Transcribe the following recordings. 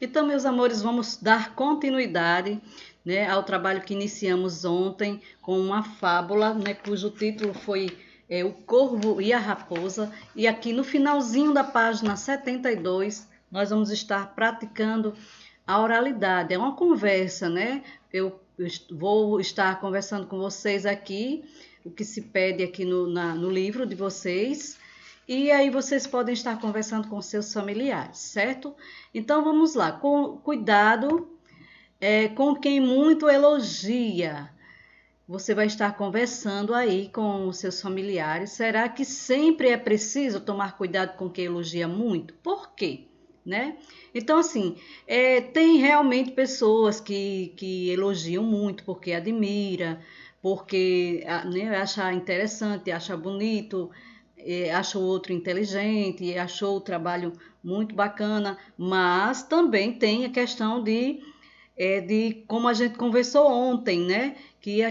Então, meus amores, vamos dar continuidade, né, ao trabalho que iniciamos ontem com uma fábula, né, cujo título foi O Corvo e a Raposa. E aqui no finalzinho da página 72, nós vamos estar praticando a oralidade. É uma conversa, né? Eu vou estar conversando com vocês aqui, o que se pede aqui no livro de vocês. E aí vocês podem estar conversando com seus familiares, certo? Então vamos lá, com cuidado com quem muito elogia. Você vai estar conversando aí com os seus familiares. Será que sempre é preciso tomar cuidado com quem elogia muito? Por quê? Né? Então, assim, tem realmente pessoas que elogiam muito porque admira, porque né, acha interessante, acha bonito, acha o outro inteligente, achou o trabalho muito bacana, mas também tem a questão de como a gente conversou ontem, né? Que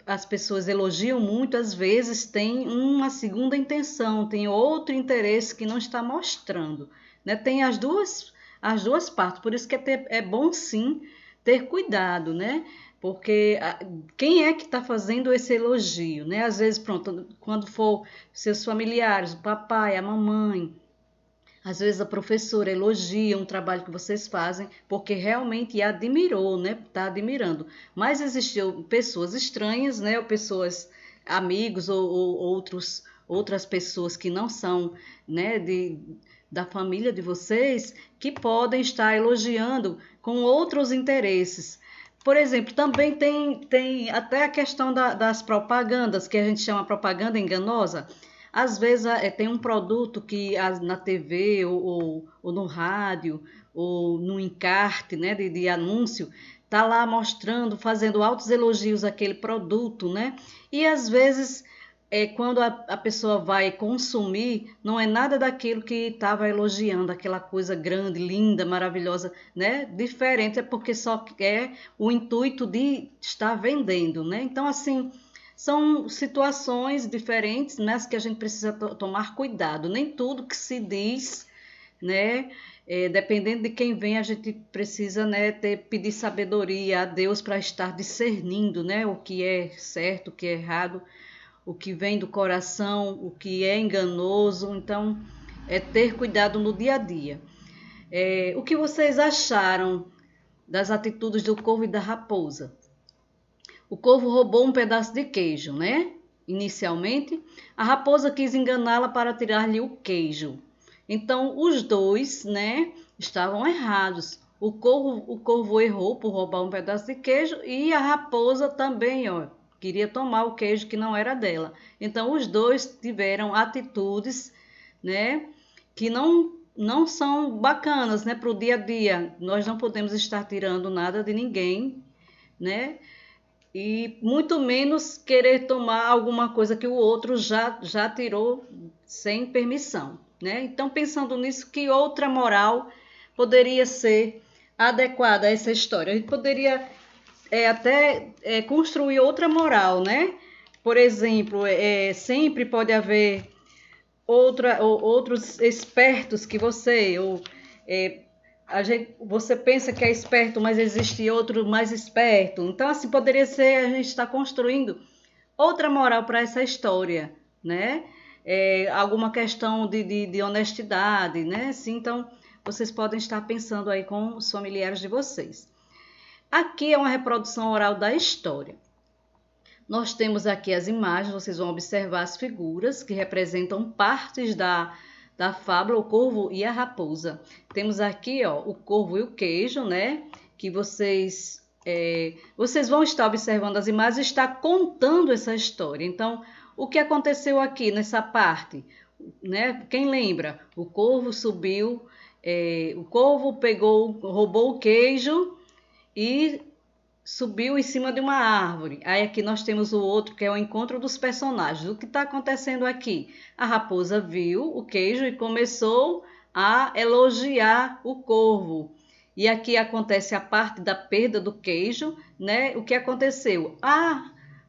as pessoas elogiam muito, às vezes tem uma segunda intenção, tem outro interesse que não está mostrando, né? Tem as duas partes, por isso que é bom sim ter cuidado, né? Porque quem é que está fazendo esse elogio, né? Às vezes, pronto, quando for seus familiares, o papai, a mamãe, às vezes a professora elogia um trabalho que vocês fazem porque realmente admirou, né? Está admirando. Mas existiam pessoas estranhas, né? Ou pessoas amigos ou outras pessoas que não são, né? Da família de vocês que podem estar elogiando com outros interesses. Por exemplo, também tem até a questão das propagandas, que a gente chama propaganda enganosa. Às vezes tem um produto que na TV ou no rádio ou no encarte, né, de anúncio, tá lá mostrando, fazendo altos elogios àquele produto, né? E às vezes quando a pessoa vai consumir, não é nada daquilo que estava elogiando, aquela coisa grande, linda, maravilhosa, né? Diferente, é porque só é o intuito de estar vendendo, né? Então, assim, são situações diferentes, mas que a gente precisa tomar cuidado. Nem tudo que se diz, né? Dependendo de quem vem, a gente precisa, né, pedir sabedoria a Deus para estar discernindo, né, o que é certo, o que é errado, o que vem do coração, o que é enganoso. Então, é ter cuidado no dia a dia. O que vocês acharam das atitudes do corvo e da raposa? O corvo roubou um pedaço de queijo, né? Inicialmente, a raposa quis enganá-la para tirar-lhe o queijo. Então, os dois, né, estavam errados. O corvo errou por roubar um pedaço de queijo e a raposa também, ó, queria tomar o queijo que não era dela. Então, os dois tiveram atitudes, né, que não são bacanas, né, para o dia a dia. Nós não podemos estar tirando nada de ninguém, né? E muito menos querer tomar alguma coisa que o outro já tirou sem permissão, né? Então, pensando nisso, que outra moral poderia ser adequada a essa história? A gente poderia até construir outra moral, né? Por exemplo, sempre pode haver outros espertos que você, ou é, você pensa que é esperto, mas existe outro mais esperto. Então, assim, poderia ser a gente estar construindo outra moral para essa história, né? Alguma questão de honestidade, né? Sim, então, vocês podem estar pensando aí com os familiares de vocês. Aqui é uma reprodução oral da história. Nós temos aqui as imagens, vocês vão observar as figuras que representam partes da fábula O Corvo e a Raposa. Temos aqui, ó, o corvo e o queijo, né? Que vocês vão estar observando as imagens e está contando essa história. Então, o que aconteceu aqui nessa parte, né? Quem lembra? O corvo subiu, o corvo roubou o queijo e subiu em cima de uma árvore. Aí aqui nós temos o outro, que é o encontro dos personagens. O que está acontecendo aqui? A raposa viu o queijo e começou a elogiar o corvo. E aqui acontece a parte da perda do queijo, né? O que aconteceu?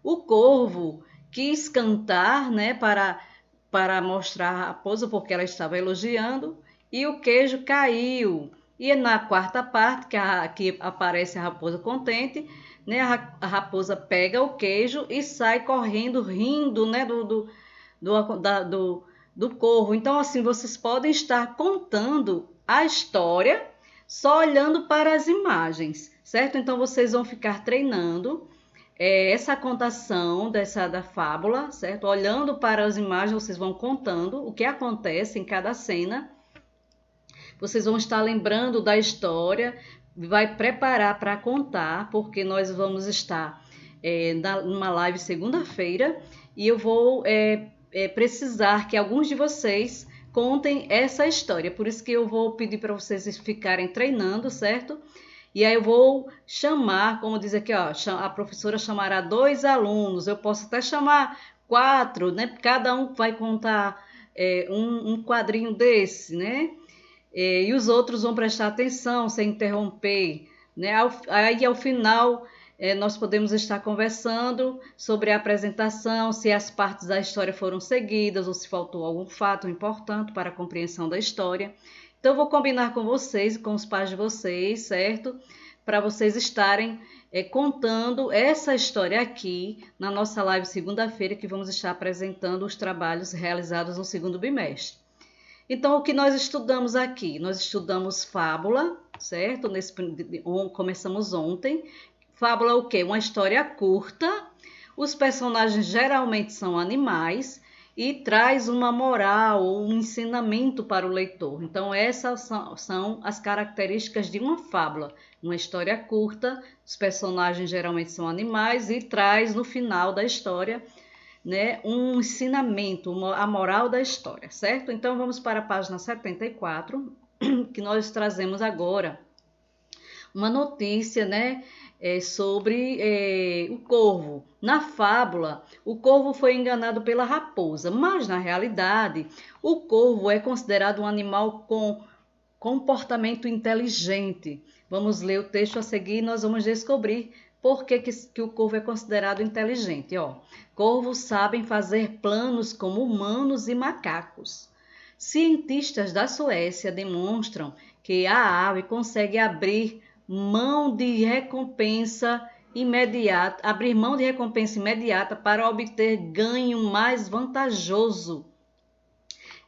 O corvo quis cantar, né, para mostrar a raposa, porque ela estava elogiando, e o queijo caiu, E na quarta parte, que aparece a raposa contente, né? A raposa pega o queijo e sai correndo, rindo, né? Do corvo. Então, assim, vocês podem estar contando a história só olhando para as imagens, certo? Então, vocês vão ficar treinando essa contação da fábula, certo? Olhando para as imagens, vocês vão contando o que acontece em cada cena. Vocês vão estar lembrando da história, vai preparar para contar, porque nós vamos estar numa live segunda-feira e eu vou precisar que alguns de vocês contem essa história. Por isso que eu vou pedir para vocês ficarem treinando, certo? E aí eu vou chamar, como diz aqui, ó, a professora chamará 2 alunos, eu posso até chamar 4, né? Cada um vai contar um quadrinho desse, né? E os outros vão prestar atenção sem interromper, né? Aí ao final nós podemos estar conversando sobre a apresentação, se as partes da história foram seguidas ou se faltou algum fato importante para a compreensão da história. Então eu vou combinar com vocês e com os pais de vocês, certo? Para vocês estarem contando essa história aqui na nossa live segunda-feira, que vamos estar apresentando os trabalhos realizados no segundo bimestre. Então, o que nós estudamos aqui? Nós estudamos fábula, certo? Começamos ontem. Fábula é o quê? Uma história curta. Os personagens geralmente são animais e traz uma moral ou um ensinamento para o leitor. Então, essas são as características de uma fábula. Uma história curta, os personagens geralmente são animais e traz no final da história, né, um ensinamento, a moral da história, certo? Então vamos para a página 74, que nós trazemos agora uma notícia, né, sobre o corvo. Na fábula, o corvo foi enganado pela raposa, mas na realidade, o corvo é considerado um animal com comportamento inteligente. Vamos ler o texto a seguir e nós vamos descobrir por que o corvo é considerado inteligente. Corvos sabem fazer planos como humanos e macacos. Cientistas da Suécia demonstram que a ave consegue abrir mão de recompensa imediata para obter ganho mais vantajoso.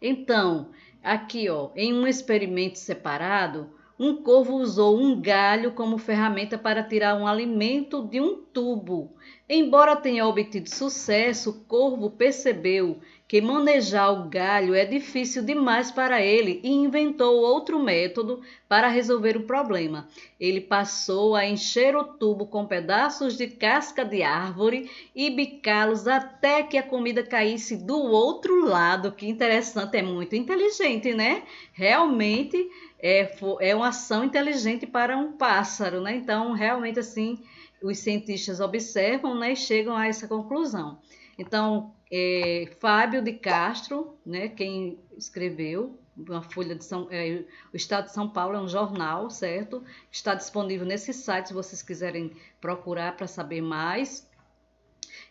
Então, aqui, em um experimento separado, um corvo usou um galho como ferramenta para tirar um alimento de um tubo. Embora tenha obtido sucesso, o corvo percebeu que manejar o galho é difícil demais para ele e inventou outro método para resolver o problema. Ele passou a encher o tubo com pedaços de casca de árvore e bicá-los até que a comida caísse do outro lado. Que interessante, é muito inteligente, né? Realmente é uma ação inteligente para um pássaro, né? Então, realmente, assim, os cientistas observam, né, e chegam a essa conclusão. Então, Fábio de Castro, né, quem escreveu, uma folha de o Estado de São Paulo é um jornal, certo? Está disponível nesse site, se vocês quiserem procurar para saber mais.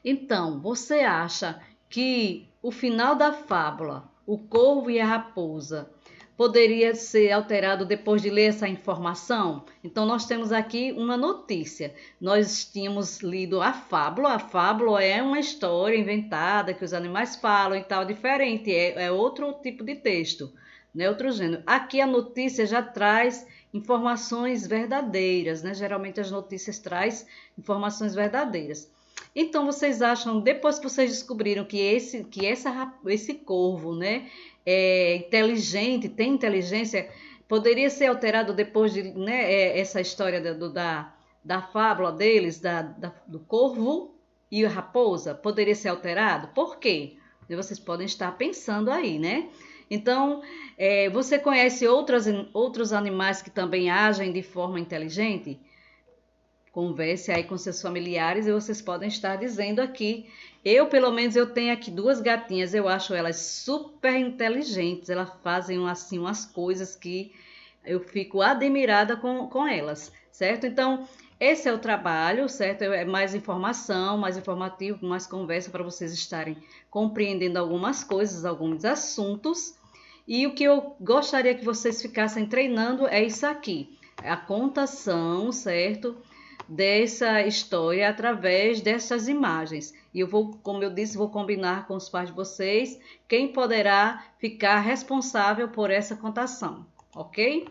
Então, você acha que o final da fábula, o corvo e a raposa, poderia ser alterado depois de ler essa informação? Então, nós temos aqui uma notícia. Nós tínhamos lido a fábula. A fábula é uma história inventada que os animais falam e tal, diferente. É outro tipo de texto, né? Outro gênero. Aqui a notícia já traz informações verdadeiras, né? Geralmente as notícias trazem informações verdadeiras. Então, vocês acham, depois que vocês descobriram que esse corvo, né, é inteligente, tem inteligência, poderia ser alterado depois de, né, essa história da fábula deles, do corvo e a raposa, poderia ser alterado? Por quê? E vocês podem estar pensando aí, né? Então, você conhece outros animais que também agem de forma inteligente? Converse aí com seus familiares e vocês podem estar dizendo aqui. Pelo menos, eu tenho aqui 2 gatinhas, eu acho elas super inteligentes, elas fazem assim umas coisas que eu fico admirada com elas, certo? Então, esse é o trabalho, certo? É mais informação, mais informativo, mais conversa para vocês estarem compreendendo algumas coisas, alguns assuntos. E o que eu gostaria que vocês ficassem treinando é isso aqui, a contação, certo? Dessa história através dessas imagens. E eu vou, como eu disse, vou combinar com os pais de vocês quem poderá ficar responsável por essa contação, ok?